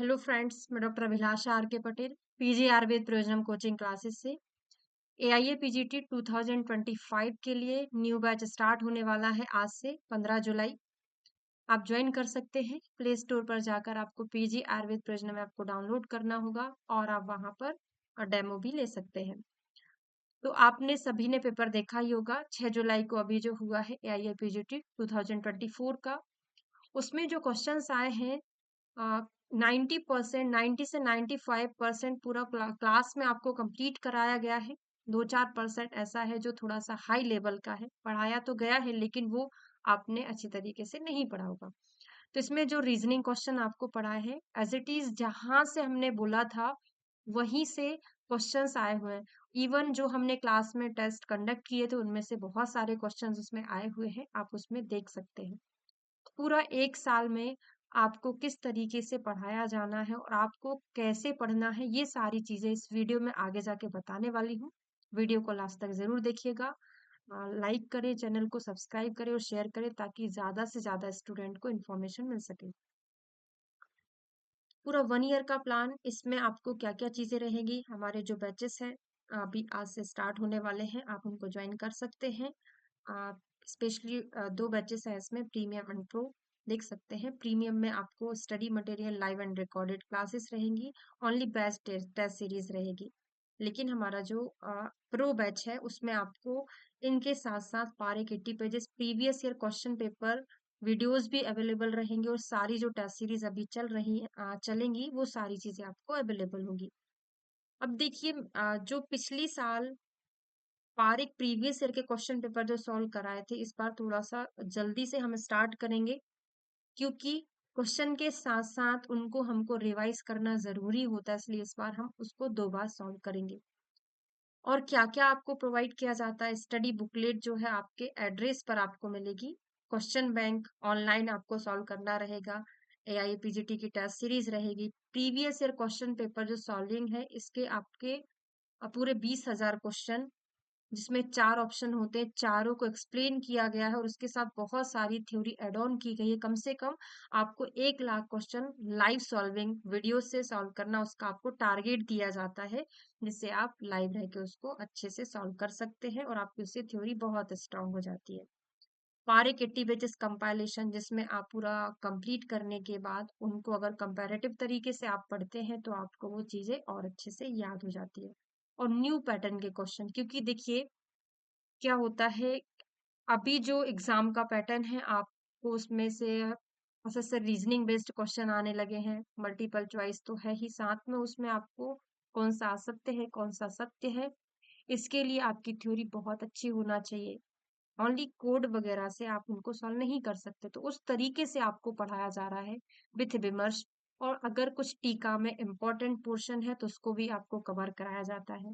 Hello friends, मैं doctor Abhilasha R K Patel, PG Ayurveda Prayojanam coaching classes से AIA PGT 2025 के लिए न्यू बैच स्टार्ट होने वाला है आज से 15 जुलाई। आप ज्वाइन कर सकते हैं। प्ले स्टोर पर जाकर आपको पीजी आयुर्वेद प्रयोजनम ऐप को डाउनलोड करना होगा और आप वहां पर डेमो भी ले सकते हैं। तो आपने सभी ने पेपर देखा ही होगा। 6 जुलाई को अभी जो हुआ है एआईए पीजीटी 2024 का, उसमें जो क्वेश्चंस आए हैं 90%, 90 से 95% पूरा क्लास में आपको कंप्लीट कराया गया है। 2-4% ऐसा है जो थोड़ा सा हाई लेवल का है, पढ़ाया तो गया है लेकिन वो आपने अच्छी तरीके से नहीं पढ़ा होगा। तो इसमें जो रीजनिंग क्वेश्चन आपको पढ़ाए हैं एज इट इज, जहां से हमने बोला था वहीं से क्वेश्चंस आए हुए हैं। इवन जो हमने क्लास में टेस्ट कंडक्ट किए थे उनमें से बहुत सारे क्वेश्चंस उसमें आए हुए हैं, आप उसमें देख सकते हैं। पूरा 1 साल में आपको किस तरीके से पढ़ाया जाना है और आपको कैसे पढ़ना है, ये सारी चीज़ें इस वीडियो में आगे जाके बताने वाली हूँ। वीडियो को लास्ट तक ज़रूर देखिएगा। लाइक करें, चैनल को सब्सक्राइब करें और शेयर करें ताकि ज़्यादा से ज़्यादा स्टूडेंट को इन्फॉर्मेशन मिल सके। पूरा 1 ईयर का प्लान, इसमें आपको क्या-क्या चीज़ें रहेगी, हमारे जो बैचेस हैं अभी आज से स्टार्ट होने वाले हैं, आप उनको ज्वाइन कर सकते हैं। स्पेशली 2 बैचेस हैं इसमें, प्रीमियम एंड प्रो। देख सकते हैं प्रीमियम में आपको study material live and recorded classes रहेंगी, ओनली बैच टेस्ट सीरीज रहेगी। लेकिन हमारा जो प्रो बैच है उसमें आपको इनके साथ साथ पारे के 80 pages previous year question paper videos भी अवेलेबल रहेंगे और सारी जो टेस्ट सीरीज अभी चल रही है चलेंगी वो सारी चीजें आपको अवेलेबल होंगी। अब देखिए जो पिछली साल पारिक प्रीवियस ईयर के क्वेश्चन पेपर जो सॉल्व कराए थे, इस बार थोड़ा सा जल्दी से हम स्टार्ट करेंगे क्योंकि क्वेश्चन के साथ साथ उनको हमको रिवाइज करना जरूरी होता है, इसलिए इस बार हम उसको 2 बार सॉल्व करेंगे। और क्या क्या आपको प्रोवाइड किया जाता है, स्टडी बुकलेट जो है आपके एड्रेस पर आपको मिलेगी। क्वेश्चन बैंक ऑनलाइन आपको सॉल्व करना रहेगा। एआई पीजीटी की टेस्ट सीरीज रहेगी। प्रीवियस ईयर क्वेश्चन पेपर जो सॉल्विंग है इसके आपके पूरे 20,000 क्वेश्चन, जिसमें 4 ऑप्शन होते हैं, चारों को एक्सप्लेन किया गया है और उसके साथ बहुत सारी थ्योरी एड ऑन की गई है। कम से कम आपको 1 lakh question live solving video से सॉल्व करना, उसका आपको टारगेट दिया जाता है, जिससे आप लाइव रह के उसको अच्छे से सॉल्व कर सकते हैं और आपकी उससे थ्योरी बहुत स्ट्रांग हो जाती है। पारे किट्टी बेचिस कंपाइलेशन, जिसमें आप पूरा कंप्लीट करने के बाद उनको अगर कंपैरेटिव तरीके से आप पढ़ते हैं तो आपको वो चीजें और अच्छे से याद हो जाती है। और न्यू पैटर्न के क्वेश्चन, क्योंकि देखिए क्या होता है, अभी जो एग्जाम का पैटर्न है आपको उसमें से प्रोसेसर रीजनिंग बेस्ड क्वेश्चन आने लगे हैं। मल्टीपल चॉइस तो है ही, साथ में उसमें आपको कौन सा असत्य है कौन सा सत्य है, इसके लिए आपकी थ्योरी बहुत अच्छी होना चाहिए। ओनली कोड वगैरह से आप उनको सॉल्व नहीं कर सकते, तो उस तरीके से आपको पढ़ाया जा रहा है विथ विमर्श। और अगर कुछ टीका में इम्पोर्टेंट पोर्शन है तो उसको भी आपको कवर कराया जाता है।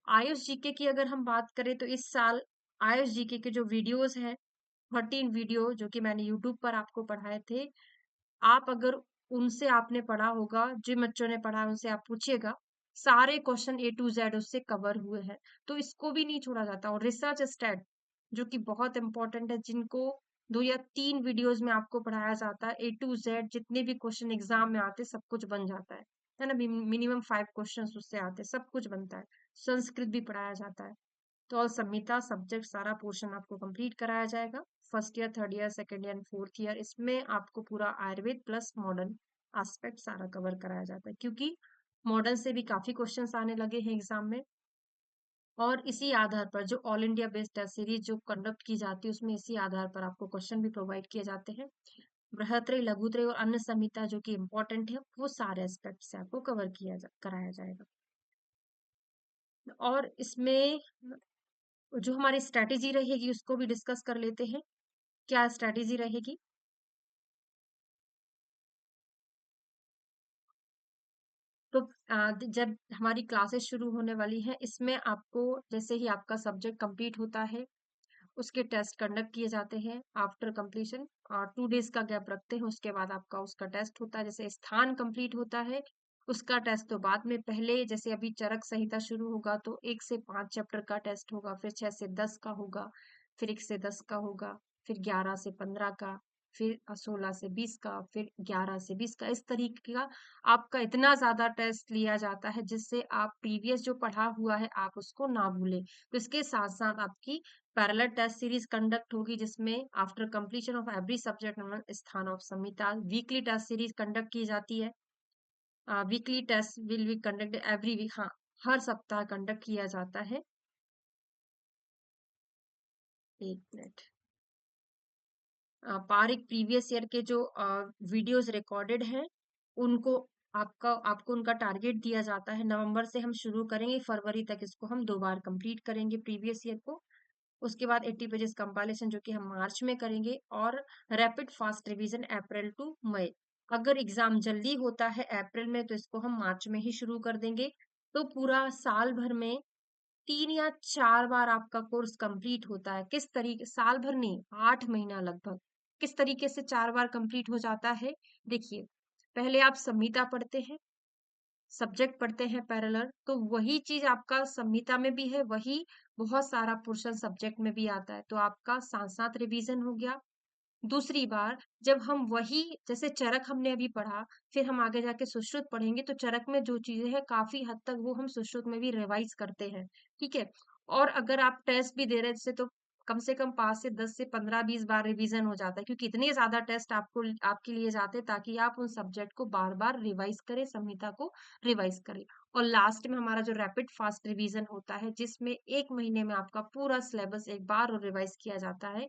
आयुष जीके की अगर हम बात करें तो इस साल आयुष जीके के जो वीडियोस हैं, 13 वीडियो जो कि मैंने यूट्यूब पर आपको पढ़ाए थे, आप अगर उनसे आपने पढ़ा होगा, जिन बच्चों ने पढ़ा है उनसे आप पूछिएगा, सारे क्वेश्चन ए टू जेड उससे कवर हुए हैं। तो इसको भी नहीं छोड़ा जाता। और रिसर्च स्टेट जो कि बहुत इंपॉर्टेंट है, जिनको 2 या 3 वीडियोस में आपको पढ़ाया जाता है, ए टू जेड जितने भी क्वेश्चन एग्जाम में आते सब कुछ बन जाता है ना। मिनिमम 5 क्वेश्चन उससे आते हैं, सब कुछ बनता है। संस्कृत भी पढ़ाया जाता है। तो ऑल संहिता सब्जेक्ट सारा पोर्शन आपको कंप्लीट कराया जाएगा। First year, third year, second year, fourth year, इसमें आपको पूरा आयुर्वेद प्लस मॉडर्न एस्पेक्ट सारा कवर कराया जाता है, क्योंकि मॉडर्न से भी काफी क्वेश्चंस आने लगे हैं एग्जाम में। और इसी आधार पर जो all India based test series जो कंडक्ट की जाती है उसमें इसी आधार पर आपको क्वेश्चन भी प्रोवाइड किए जाते हैं। बृहत्त्रय, लघुत्रय और अन्य संहिता जो कि इम्पोर्टेंट है, वो सारे एस्पेक्ट से आपको कवर कराया जाएगा। और इसमें जो हमारी स्ट्रैटेजी रहेगी उसको भी डिस्कस कर लेते हैं। क्या स्ट्रैटेजी रहेगी? तो जब हमारी क्लासेस शुरू होने वाली हैं, इसमें आपको जैसे ही आपका सब्जेक्ट कंप्लीट होता है उसके टेस्ट कंडक्ट किए जाते हैं। आफ्टर कंप्लीशन 2 डेज का गैप रखते हैं, उसके बाद आपका उसका टेस्ट होता है। जैसे स्थान कंप्लीट होता है उसका टेस्ट तो बाद में, पहले जैसे अभी चरक संहिता शुरू होगा तो 1 से 5 चैप्टर का टेस्ट होगा, फिर 6 से 10 का होगा, फिर 1 से 10 का होगा, फिर 11 से 15 का, फिर 16 से 20 का, फिर 11 से 20 का, इस तरीके का आपका इतना ज़्यादा टेस्ट लिया जाता है जिससे आप प्रीवियस जो पढ़ा हुआ है आप उसको ना भूलें। तो इसके साथ-साथ आपकी पैरेलल टेस्ट सीरीज कंडक्ट होगी जिसमें after completion of every subject number स्थान ऑफ संमिता वीकली टेस्ट सीरीज कंडक्ट की जाती है। Weekly test will be conduct every week, हाँ, हर सप्ताह कंडक्ट किया जाता है। एक मिनट। पारिक प्रीवियस ईयर के जो वीडियोस रिकॉर्डेड हैं उनको आपको उनका टारगेट दिया जाता है। नवंबर से हम शुरू करेंगे, फरवरी तक इसको हम 2 बार कंप्लीट करेंगे प्रीवियस ईयर को। उसके बाद 80 पेजेस कंपाइलेशन जो कि हम मार्च में करेंगे, और rapid fast revision April to May. अगर एग्जाम जल्दी होता है अप्रैल में तो इसको हम मार्च में ही शुरू कर देंगे। तो पूरा साल भर में 3 या 4 बार आपका कोर्स कंप्लीट होता है। किस तरीके, साल भर नहीं, 8 महीना लगभग। किस तरीके से 4 बार कंप्लीट हो जाता है? देखिए, पहले आप संहिता पढ़ते हैं, सब्जेक्ट पढ़ते हैं पैरेलल, तो वही चीज आपका संहिता में भी है, वही बहुत सारा पोर्शन सब्जेक्ट में भी आता है, तो आपका साथ साथ रिवीजन हो गया। दूसरी बार जब हम वही, जैसे चरक हमने अभी पढ़ा, फिर हम आगे जाके सुश्रुत पढ़ेंगे, तो चरक में जो चीजें हैं काफी हद तक वो हम सुश्रुत में भी रिवाइज करते हैं, ठीक है। और अगर आप टेस्ट भी दे रहे हैं जैसे, तो कम से कम 5 से 10 से 15-20 बार रिवीजन हो जाता है, क्योंकि इतने ज्यादा टेस्ट आपको आपके लिए जाते हैं ताकि आप उन सब्जेक्ट को बार बार रिवाइज करें, संहिता को रिवाइज करें। और लास्ट में हमारा जो रैपिड फास्ट रिवीजन होता है जिसमें 1 महीने में आपका पूरा सिलेबस एक बार और रिवाइज किया जाता है।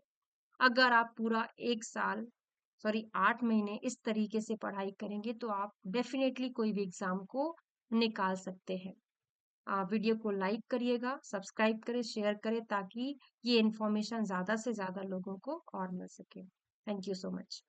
अगर आप पूरा 1 साल, सॉरी 8 महीने इस तरीके से पढ़ाई करेंगे तो आप डेफिनेटली कोई भी एग्जाम को निकाल सकते हैं। आप वीडियो को लाइक करिएगा, सब्सक्राइब करें, शेयर करें ताकि ये इन्फॉर्मेशन ज़्यादा से ज़्यादा लोगों को और मिल सके। Thank you so much.